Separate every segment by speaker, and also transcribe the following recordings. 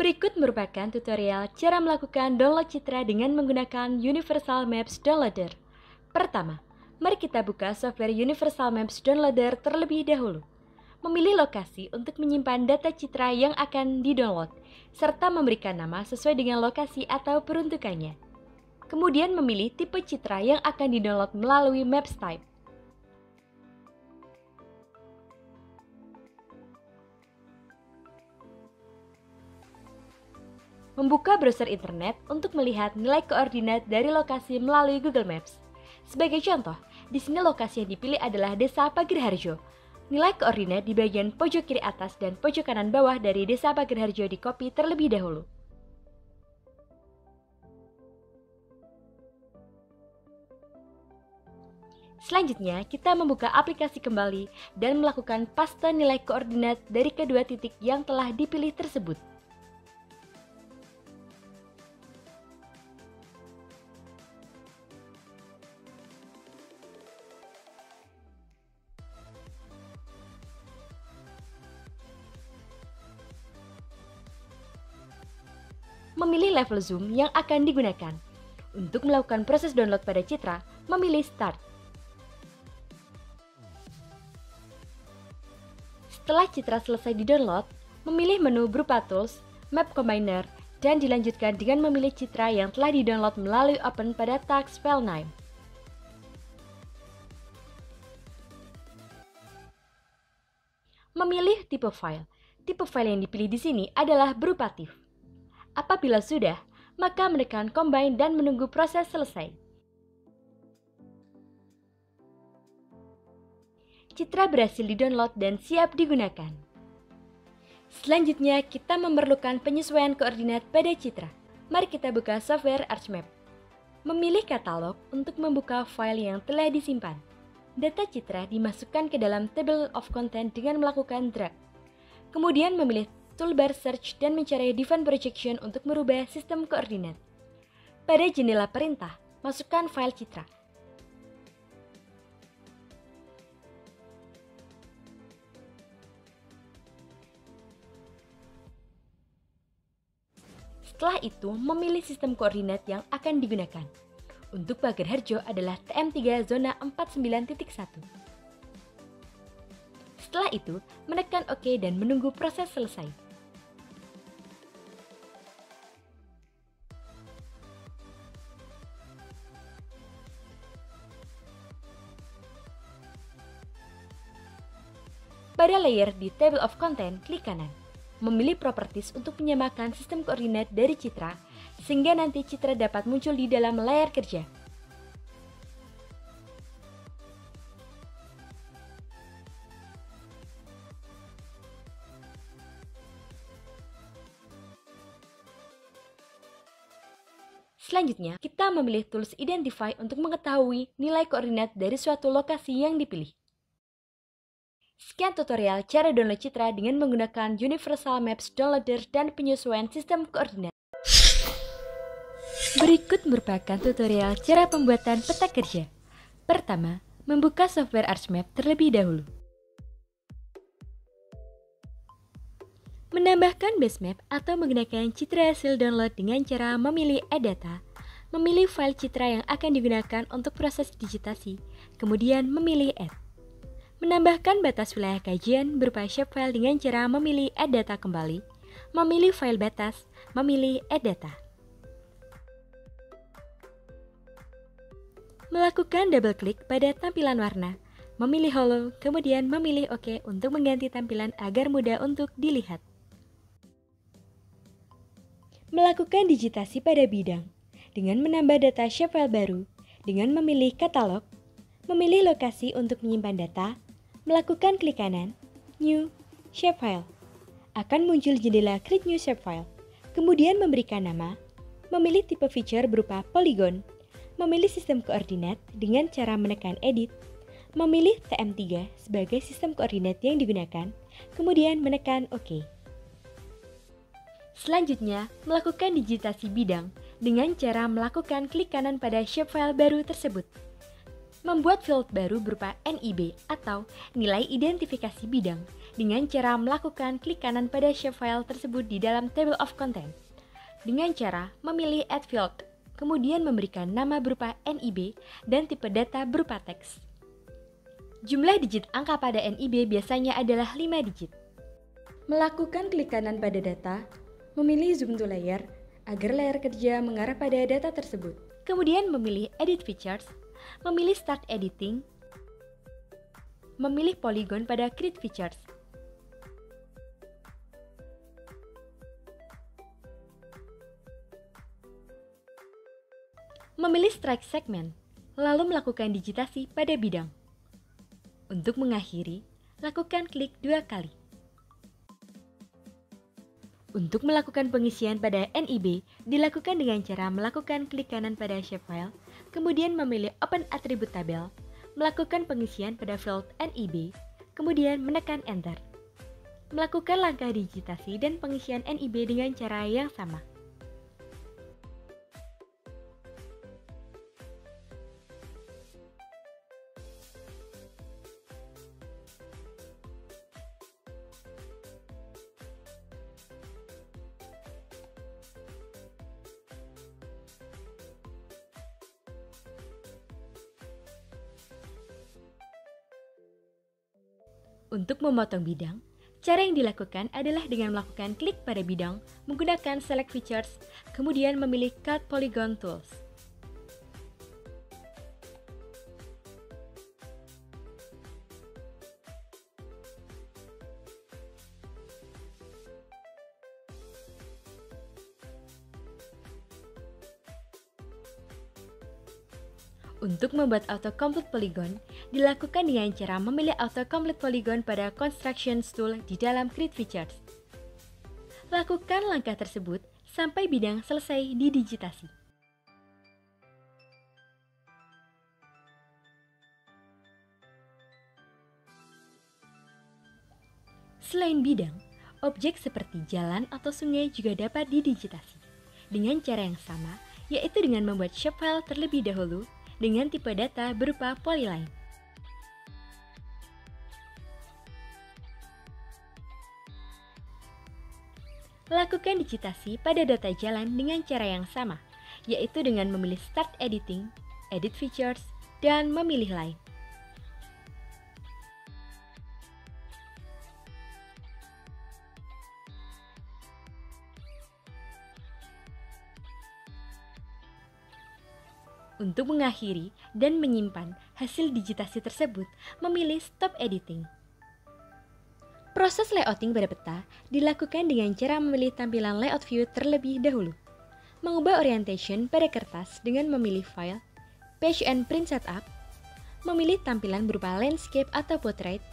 Speaker 1: Berikut merupakan tutorial cara melakukan download citra dengan menggunakan Universal Maps Downloader. Pertama, mari kita buka software Universal Maps Downloader terlebih dahulu. Memilih lokasi untuk menyimpan data citra yang akan di-download, serta memberikan nama sesuai dengan lokasi atau peruntukannya. Kemudian memilih tipe citra yang akan di-download melalui Maps Type. Membuka browser internet untuk melihat nilai koordinat dari lokasi melalui Google Maps. Sebagai contoh, di sini lokasi yang dipilih adalah Desa Pagerharjo. Nilai koordinat di bagian pojok kiri atas dan pojok kanan bawah dari Desa Pagerharjo di-copy terlebih dahulu. Selanjutnya, kita membuka aplikasi kembali dan melakukan paste nilai koordinat dari kedua titik yang telah dipilih tersebut. Memilih level zoom yang akan digunakan. Untuk melakukan proses download pada citra, memilih Start. Setelah citra selesai di-download, memilih menu berupa Tools, Map Combiner, dan dilanjutkan dengan memilih citra yang telah di-download melalui Open pada tag File Name. Memilih tipe file. Tipe file yang dipilih di sini adalah berupa TIFF. Apabila sudah, maka menekan Combine dan menunggu proses selesai. Citra berhasil di-download dan siap digunakan. Selanjutnya, kita memerlukan penyesuaian koordinat pada citra. Mari kita buka software ArchMap. Memilih katalog untuk membuka file yang telah disimpan. Data citra dimasukkan ke dalam table of content dengan melakukan drag. Kemudian memilih toolbar search dan mencari Define Projection untuk merubah sistem koordinat. Pada jendela perintah, masukkan file citra. Setelah itu, memilih sistem koordinat yang akan digunakan. Untuk Pagerharjo adalah TM3 zona 49.1. Setelah itu, menekan OK dan menunggu proses selesai. Pada layer di Table of Content, klik kanan. Memilih Properties untuk menyamakan sistem koordinat dari citra, sehingga nanti citra dapat muncul di dalam layar kerja. Selanjutnya, kita memilih Tools Identify untuk mengetahui nilai koordinat dari suatu lokasi yang dipilih. Sekian tutorial cara download citra dengan menggunakan Universal Maps Downloader dan penyesuaian sistem koordinat. Berikut merupakan tutorial cara pembuatan peta kerja. Pertama, membuka software ArchMap terlebih dahulu. Menambahkan base map atau menggunakan citra hasil download dengan cara memilih Add Data, memilih file citra yang akan digunakan untuk proses digitasi, kemudian memilih Add. Menambahkan batas wilayah kajian berupa shapefile dengan cara memilih Add Data kembali, memilih file batas, memilih Add Data. Melakukan double klik pada tampilan warna, memilih Hollow, kemudian memilih OK untuk mengganti tampilan agar mudah untuk dilihat. Melakukan digitasi pada bidang, dengan menambah data shapefile baru, dengan memilih katalog, memilih lokasi untuk menyimpan data, melakukan klik kanan, New, Shapefile. Akan muncul jendela Create New Shapefile. Kemudian memberikan nama, memilih tipe feature berupa polygon, memilih sistem koordinat dengan cara menekan Edit, memilih TM3 sebagai sistem koordinat yang digunakan, kemudian menekan OK. Selanjutnya, melakukan digitasi bidang dengan cara melakukan klik kanan pada shapefile baru tersebut. Membuat field baru berupa NIB atau nilai identifikasi bidang dengan cara melakukan klik kanan pada shapefile tersebut di dalam table of content. Dengan cara memilih add field, kemudian memberikan nama berupa NIB dan tipe data berupa teks. Jumlah digit angka pada NIB biasanya adalah 5 digit. Melakukan klik kanan pada data, memilih zoom to layer agar layar kerja mengarah pada data tersebut. Kemudian memilih edit features, memilih start editing, memilih polygon pada create features. Memilih strike segment, lalu melakukan digitasi pada bidang. Untuk mengakhiri, lakukan klik 2 kali. Untuk melakukan pengisian pada NIB, dilakukan dengan cara melakukan klik kanan pada shapefile, kemudian memilih Open Attribute Table, melakukan pengisian pada field NIB, kemudian menekan Enter. Melakukan langkah digitasi dan pengisian NIB dengan cara yang sama. Untuk memotong bidang, cara yang dilakukan adalah dengan melakukan klik pada bidang menggunakan Select Features, kemudian memilih Cut Polygon Tools. Untuk membuat autocomplete polygon, dilakukan dengan cara memilih autocomplete polygon pada Construction Tool di dalam Create Features. Lakukan langkah tersebut sampai bidang selesai didigitasi. Selain bidang, objek seperti jalan atau sungai juga dapat didigitasi dengan cara yang sama, yaitu dengan membuat shapefile terlebih dahulu dengan tipe data berupa polyline. Lakukan digitasi pada data jalan dengan cara yang sama, yaitu dengan memilih Start Editing, Edit Features, dan memilih Line. Untuk mengakhiri dan menyimpan hasil digitasi tersebut, memilih Stop Editing. Proses layouting pada peta dilakukan dengan cara memilih tampilan layout view terlebih dahulu. Mengubah orientation pada kertas dengan memilih File, Page and Print Setup, memilih tampilan berupa landscape atau portrait,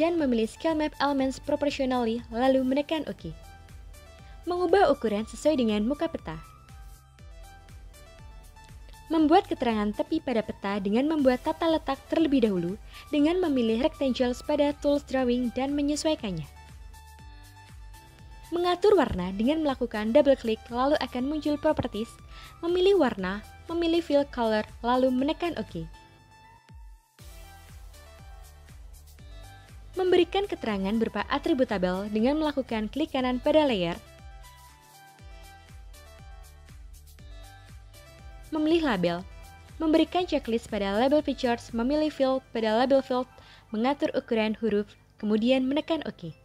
Speaker 1: dan memilih Scale Map Elements Proportionally lalu menekan OK. Mengubah ukuran sesuai dengan muka peta. Membuat keterangan tepi pada peta dengan membuat tata letak terlebih dahulu dengan memilih rectangles pada Tools Drawing dan menyesuaikannya. Mengatur warna dengan melakukan double klik lalu akan muncul Properties, memilih warna, memilih Fill Color lalu menekan OK. Memberikan keterangan berupa atribut tabel dengan melakukan klik kanan pada layer, memilih label, memberikan checklist pada label features, memilih field pada label field, mengatur ukuran huruf, kemudian menekan OK.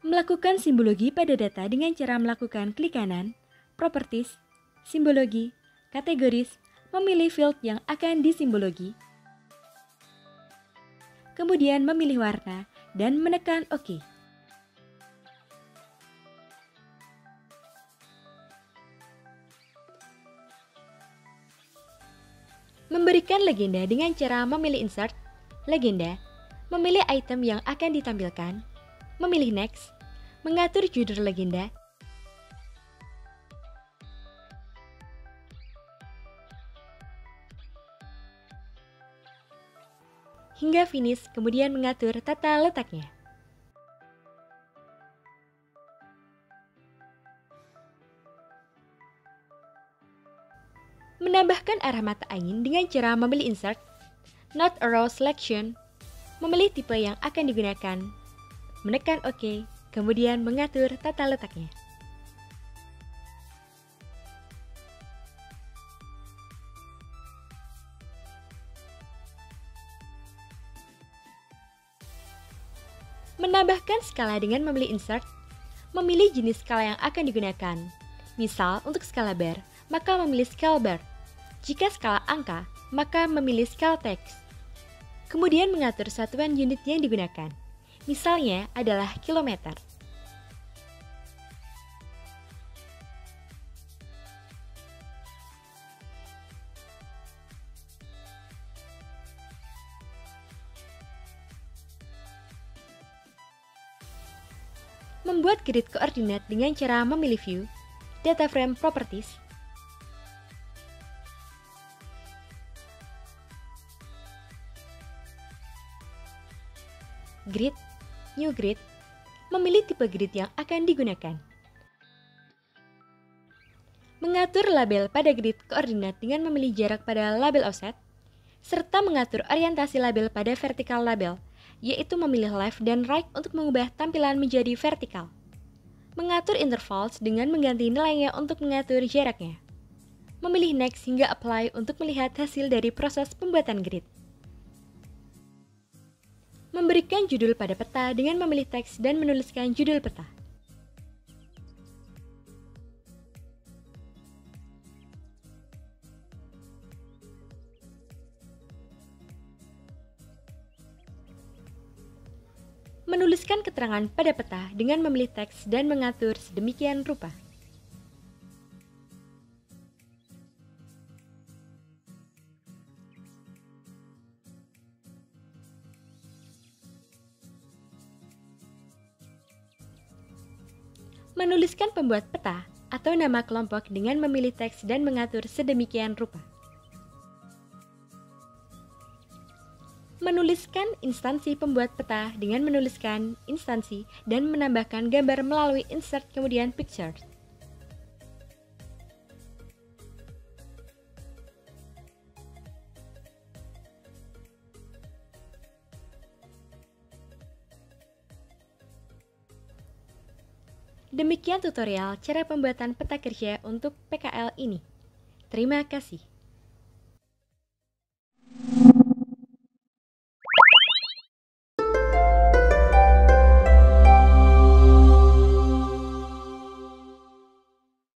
Speaker 1: Melakukan simbologi pada data dengan cara melakukan klik kanan, Properties, Simbologi, Kategoris, memilih field yang akan disimbologi, kemudian memilih warna, dan menekan OK. Memberikan legenda dengan cara memilih Insert, Legenda, memilih item yang akan ditampilkan, memilih Next, mengatur judul legenda, hingga finish, kemudian mengatur tata letaknya. arah mata angin dengan cara memilih insert, not a row selection, memilih tipe yang akan digunakan, menekan OK, kemudian mengatur tata letaknya. Menambahkan skala dengan memilih insert, memilih jenis skala yang akan digunakan. Misal, untuk skala bar, maka memilih scale bar. Jika skala angka, maka memilih scale text. Kemudian mengatur satuan unit yang digunakan. Misalnya adalah kilometer. Membuat grid koordinat dengan cara memilih view, data frame properties, grid, new grid, memilih tipe grid yang akan digunakan. Mengatur label pada grid koordinat dengan memilih jarak pada label offset, serta mengatur orientasi label pada vertical label, yaitu memilih left dan right untuk mengubah tampilan menjadi vertikal. Mengatur intervals dengan mengganti nilainya untuk mengatur jaraknya. Memilih next hingga apply untuk melihat hasil dari proses pembuatan grid. Memberikan judul pada peta dengan memilih teks dan menuliskan judul peta. Menuliskan keterangan pada peta dengan memilih teks dan mengatur sedemikian rupa. Menuliskan pembuat peta atau nama kelompok dengan memilih teks dan mengatur sedemikian rupa. Menuliskan instansi pembuat peta dengan menuliskan instansi dan menambahkan gambar melalui insert kemudian pictures. Demikian tutorial cara pembuatan peta kerja untuk PKL ini. Terima kasih.